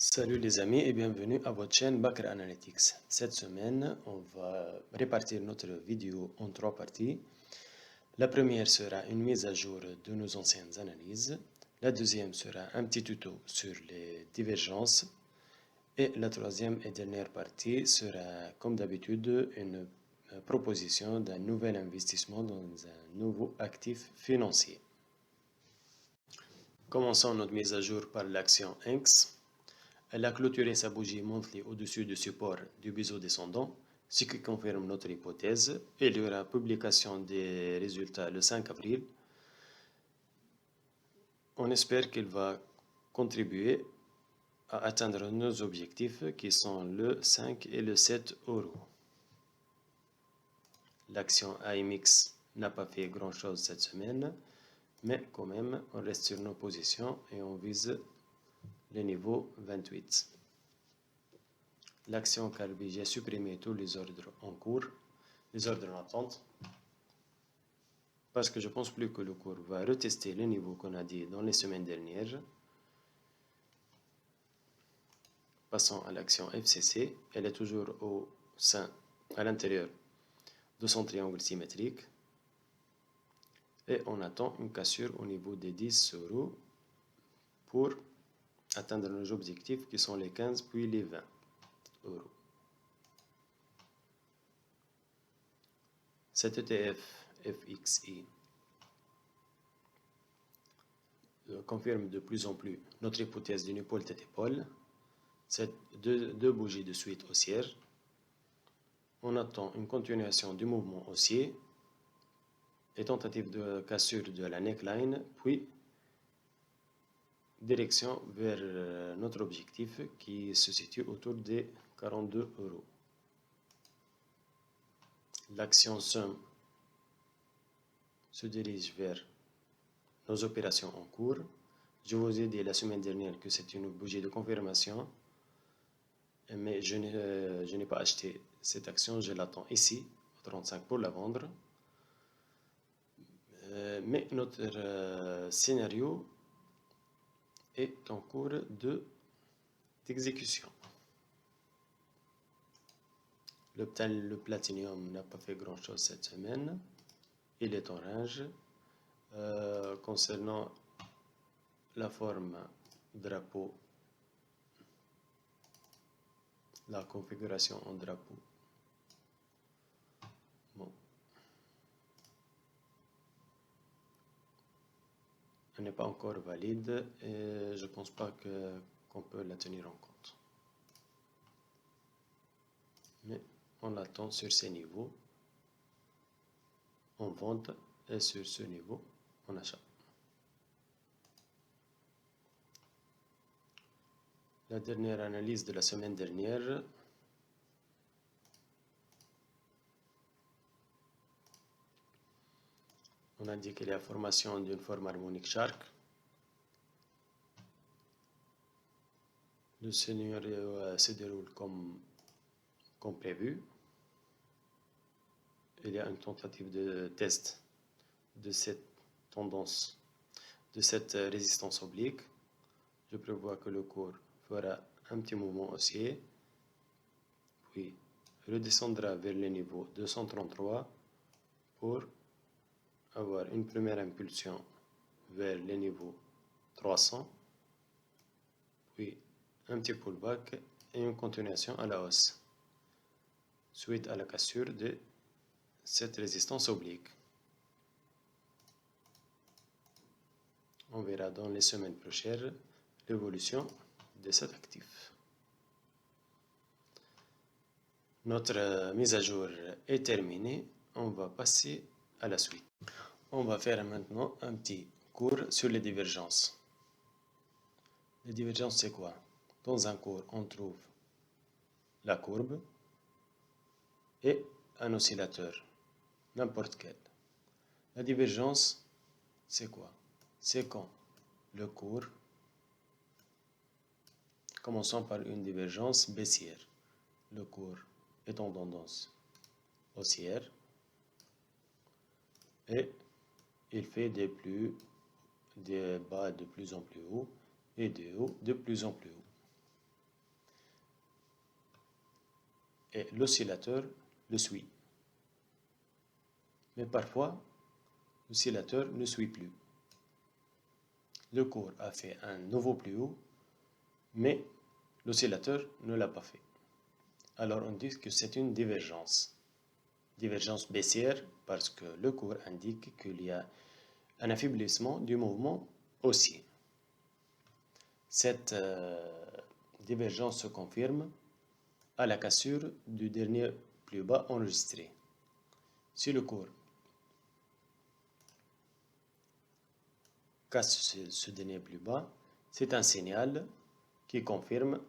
Salut les amis et bienvenue à votre chaîne Bakr Analytics. Cette semaine, on va répartir notre vidéo en trois parties. La première sera une mise à jour de nos anciennes analyses. La deuxième sera un petit tuto sur les divergences. Et la troisième et dernière partie sera, comme d'habitude, une proposition d'un nouvel investissement dans un nouveau actif financier. Commençons notre mise à jour par l'action INX. Elle a clôturé sa bougie monthly au-dessus du support du biseau descendant, ce qui confirme notre hypothèse. Il y aura publication des résultats le 5 avril. On espère qu'il va contribuer à atteindre nos objectifs qui sont le 5 et le 7 euros. L'action AMX n'a pas fait grand-chose cette semaine, mais quand même, on reste sur nos positions et on vise le niveau 28. L'action Calvi, j'ai supprimé tous les ordres en cours, les ordres en attente, parce que je pense plus que le cours va retester les niveaux qu'on a dit dans les semaines dernières. Passons à l'action FCC, elle est toujours à l'intérieur de son triangle symétrique. Et on attend une cassure au niveau des 10 euros pour atteindre nos objectifs qui sont les 15 puis les 20 euros. Cet ETF FXI confirme de plus en plus notre hypothèse d'une épaule tête-épaule. C'est deux bougies de suite haussière. On attend une continuation du mouvement haussier et tentative de cassure de la neckline, puis direction vers notre objectif qui se situe autour des 42 euros. L'action SUM se dirige vers nos opérations en cours. Je vous ai dit la semaine dernière que c'est une bougie de confirmation, mais je n'ai pas acheté cette action, je l'attends ici, au 35 pour la vendre. Mais notre scénario est en cours d'exécution. Le platinium n'a pas fait grand-chose cette semaine. Il est en range. Concernant la forme drapeau, la configuration en drapeau, bon, elle n'est pas encore valide et je ne pense pas qu'on peut la tenir en compte. Mais on l'attend sur ces niveaux en vente et sur ce niveau en achat. La dernière analyse de la semaine dernière, on a dit qu'il y a formation d'une forme harmonique Shark. Le scénario se déroule comme prévu. Il y a une tentative de test de cette tendance, de cette résistance oblique. Je prévois que le cours fera un petit mouvement haussier, puis redescendra vers le niveau 233 pour avoir une première impulsion vers le niveau 300, puis un petit pullback et une continuation à la hausse, suite à la cassure de cette résistance oblique. On verra dans les semaines prochaines l'évolution de cet actif. Notre mise à jour est terminée. On va passer à la suite. On va faire maintenant un petit cours sur les divergences. Les divergences, c'est quoi? Dans un cours, on trouve la courbe et un oscillateur, n'importe quel. La divergence, c'est quoi? C'est quand le cours, commençons par une divergence baissière. Le cours est en tendance haussière et il fait des bas de plus en plus haut et des hauts de plus en plus haut. et l'oscillateur le suit. Mais parfois, l'oscillateur ne suit plus. Le cours a fait un nouveau plus haut, mais l'oscillateur ne l'a pas fait. Alors on dit que c'est une divergence. Divergence baissière parce que le cours indique qu'il y a un affaiblissement du mouvement haussier. Cette divergence se confirme à la cassure du dernier plus bas enregistré. Si le cours casse ce dernier plus bas, c'est un signal qui confirme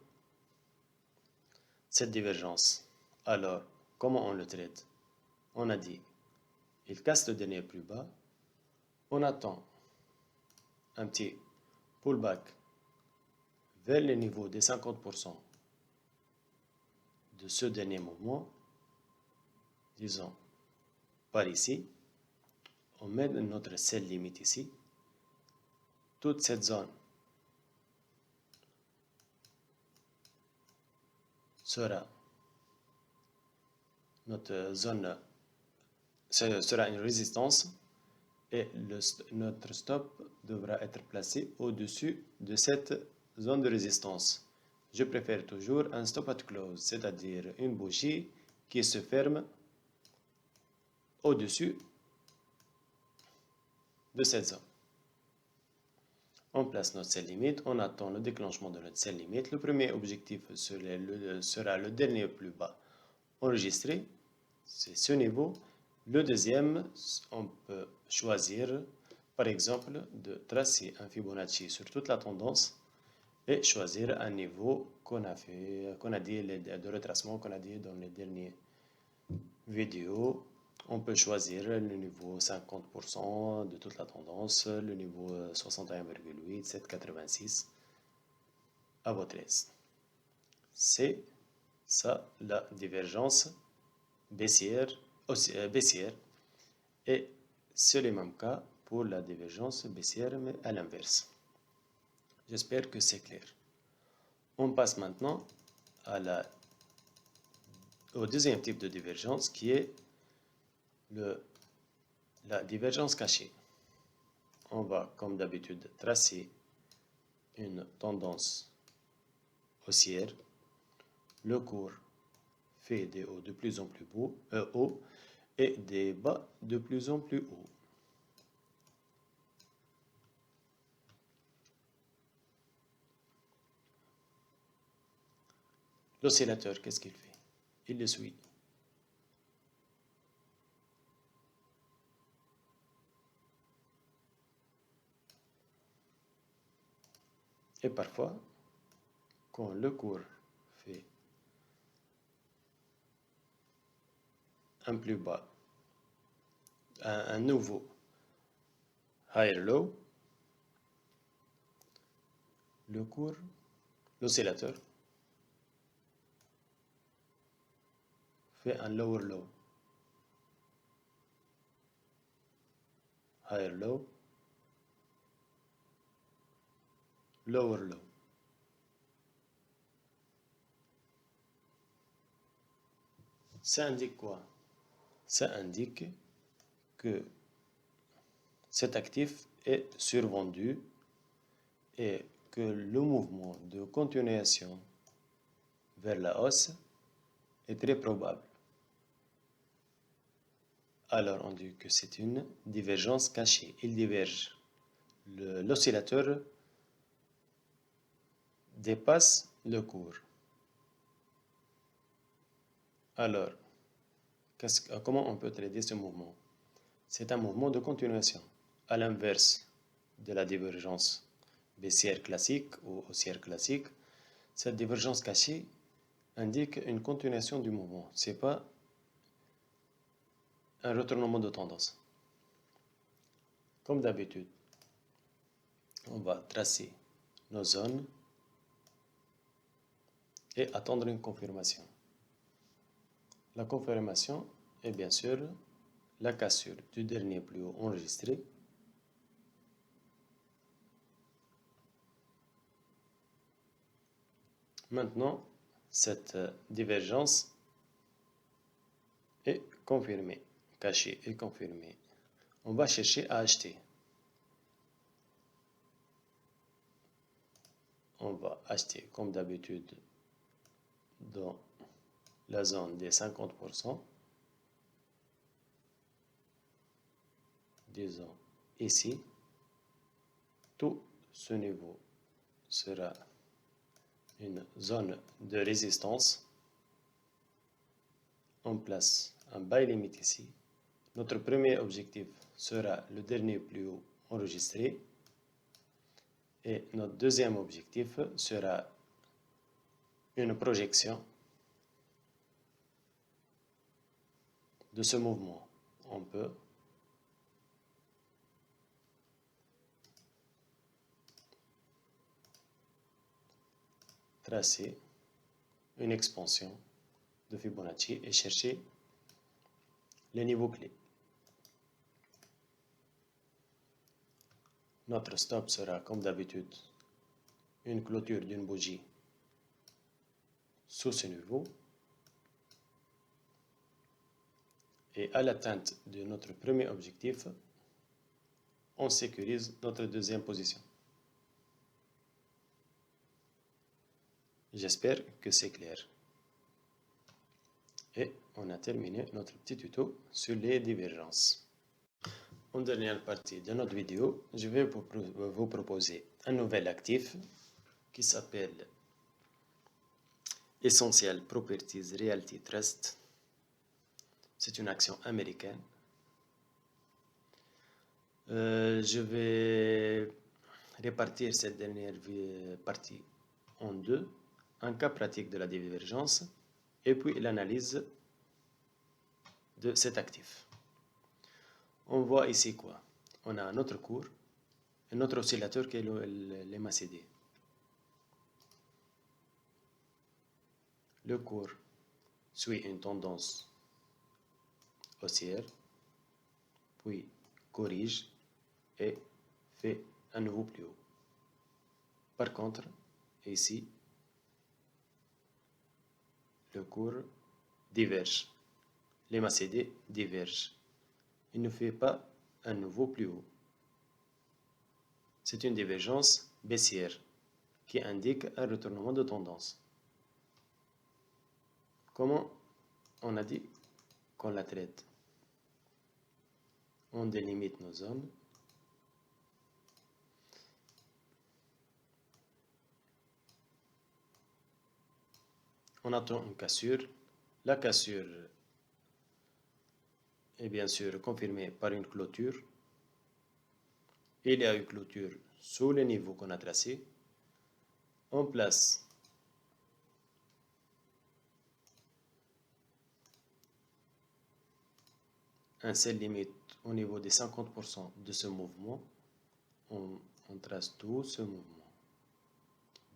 cette divergence. Alors, comment on le traite? On a dit, il casse le dernier plus bas, on attend un petit pullback vers le niveau des 50% de ce dernier mouvement, disons par ici, on met notre sell limite ici, toute cette zone sera notre zone, sera une résistance et notre stop devra être placé au-dessus de cette zone de résistance. Je préfère toujours un stop at close, c'est-à-dire une bougie qui se ferme au-dessus de cette zone. On place notre sell limite, on attend le déclenchement de notre sell limite. Le premier objectif sera le dernier plus bas enregistré, c'est ce niveau. Le deuxième, on peut choisir, par exemple, de tracer un Fibonacci sur toute la tendance et choisir un niveau qu'on a dit, de retracement qu'on a dit dans les dernières vidéos. On peut choisir le niveau 50% de toute la tendance, le niveau 61,8, 7,86 à votre aise. C'est ça la divergence baissière, et c'est le même cas pour la divergence baissière mais à l'inverse. J'espère que c'est clair. On passe maintenant au deuxième type de divergence qui est la divergence cachée. On va, comme d'habitude, tracer une tendance haussière. Le cours fait des hauts de plus en plus hauts et des bas de plus en plus hauts. L'oscillateur, qu'est-ce qu'il fait? Il le suit. Et parfois, quand le cours fait un plus bas, un nouveau higher low, l'oscillateur fait un lower low, higher low, lower low. Ça indique quoi? Ça indique que cet actif est survendu et que le mouvement de continuation vers la hausse est très probable. Alors on dit que c'est une divergence cachée. Il diverge. L'oscillateur dépasse le cours. Alors, comment on peut traiter ce mouvement? C'est un mouvement de continuation. À l'inverse de la divergence baissière classique ou haussière classique, cette divergence cachée indique une continuation du mouvement. Ce n'est pas un retournement de tendance. Comme d'habitude, on va tracer nos zones et attendre une confirmation. La confirmation est bien sûr la cassure du dernier plus haut enregistré. Maintenant, cette divergence et confirmer. Cacher et confirmer. On va chercher à acheter. On va acheter comme d'habitude dans la zone des 50%. Disons ici, tout ce niveau sera une zone de résistance. On place un buy limit ici. Notre premier objectif sera le dernier plus haut enregistré. Et notre deuxième objectif sera une projection de ce mouvement. On peut tracer une expansion de Fibonacci et chercher les niveaux clés. Notre stop sera comme d'habitude une clôture d'une bougie sous ce niveau. Et à l'atteinte de notre premier objectif, on sécurise notre deuxième position. J'espère que c'est clair. Et on a terminé notre petit tuto sur les divergences. En dernière partie de notre vidéo, je vais vous proposer un nouvel actif qui s'appelle Essential Properties Realty Trust. C'est une action américaine. Je vais répartir cette dernière partie en deux. Un cas pratique de la divergence et puis l'analyse de cet actif. On voit ici quoi? On a un autre cours, un autre oscillateur qui est l'MACD. Le cours suit une tendance haussière, puis corrige et fait un nouveau plus haut. Par contre, ici, le cours diverge. L'MACD diverge. Il ne fait pas un nouveau plus haut. C'est une divergence baissière qui indique un retournement de tendance. Comment on a dit qu'on la traite? On délimite nos zones. On attend une cassure. La cassure est bien sûr confirmée par une clôture. Il y a une clôture sous le niveau qu'on a tracé. On place un sell limite au niveau des 50% de ce mouvement. On trace tout ce mouvement.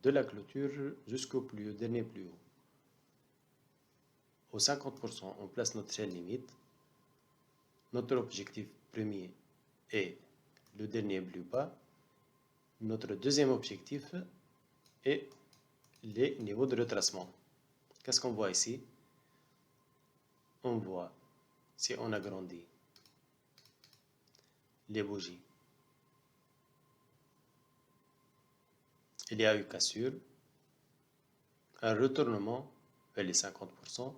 De la clôture jusqu'au dernier plus haut. Au 50%, on place notre sell limite. Notre objectif premier est le dernier plus bas. Notre deuxième objectif est les niveaux de retracement. Qu'est-ce qu'on voit ici? On voit, si on agrandit les bougies, il y a eu cassure, un retournement vers les 50%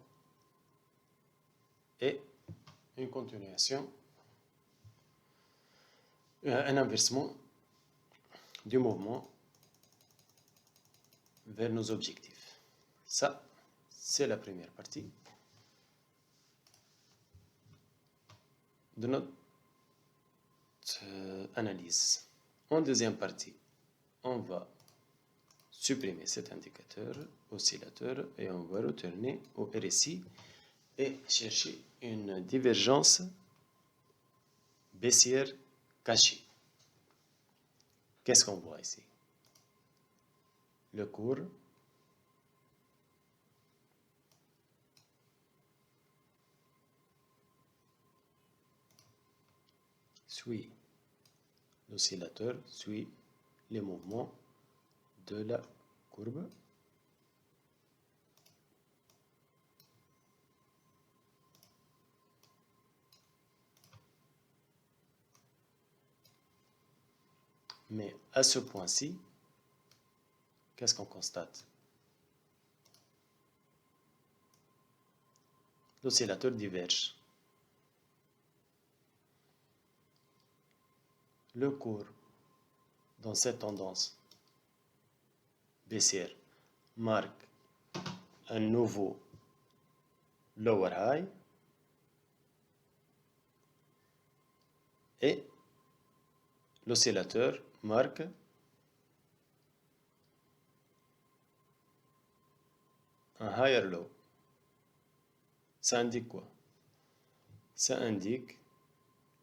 et une continuation, un inversement du mouvement vers nos objectifs. Ça, c'est la première partie de notre analyse. En deuxième partie, on va supprimer cet indicateur oscillateur et on va retourner au RSI et chercher une divergence baissière cachée. Qu'est-ce qu'on voit ici? Le cours suit l'oscillateur, suit les mouvements de la courbe. Mais à ce point-ci, qu'est-ce qu'on constate? L'oscillateur diverge. Le cours dans cette tendance baissière marque un nouveau lower high et l'oscillateur marque un higher low. Ça indique quoi? Ça indique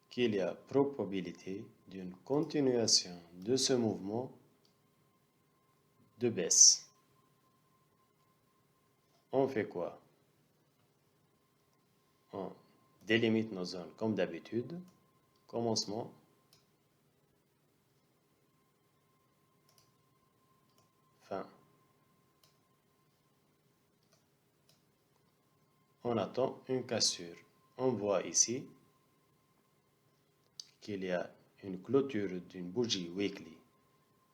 qu'il y a probabilité d'une continuation de ce mouvement de baisse. On fait quoi? On délimite nos zones comme d'habitude. Commencement. Fin. On attend une cassure. On voit ici qu'il y a une clôture d'une bougie weekly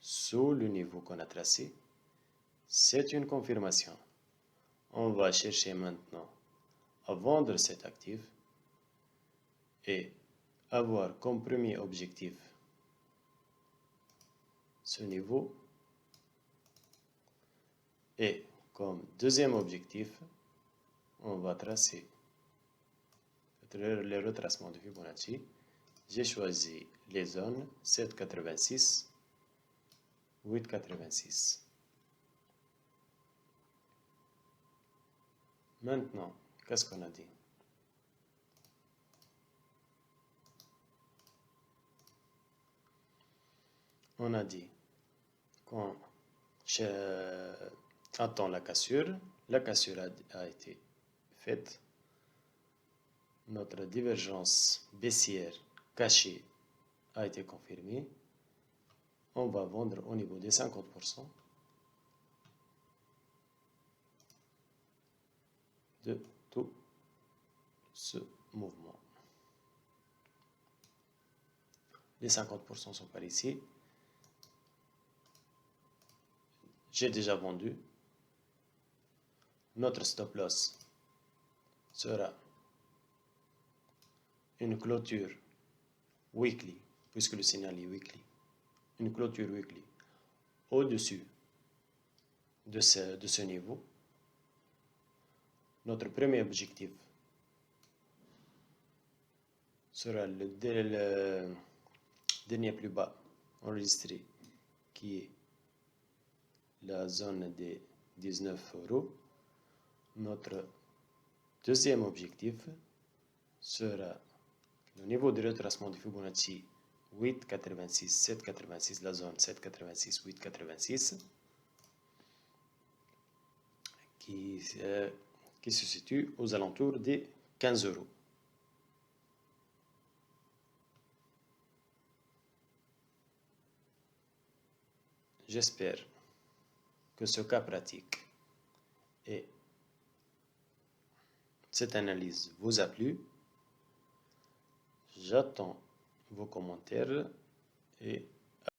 sous le niveau qu'on a tracé. C'est une confirmation. On va chercher maintenant à vendre cet actif et avoir comme premier objectif ce niveau et comme deuxième objectif, on va tracer le retracement de Fibonacci. J'ai choisi les zones 7,86, 8,86. Maintenant, qu'est-ce qu'on a dit? On a dit qu'on attend la cassure. La cassure a été faite. Notre divergence baissière cachée a été confirmée. On va vendre au niveau des 50% de tout ce mouvement. Les 50% sont par ici. J'ai déjà vendu. Notre stop loss sera une clôture weekly, puisque le signal est weekly. Une clôture weekly au-dessus de ce niveau. Notre premier objectif sera le dernier plus bas enregistré, qui est la zone des 19 €. Notre deuxième objectif sera le niveau de retracement de Fibonacci 8,86, 7,86, la zone 7,86, 8,86, qui se situe aux alentours des 15 €. J'espère que ce cas pratique et cette analyse vous a plu. J'attends vos commentaires et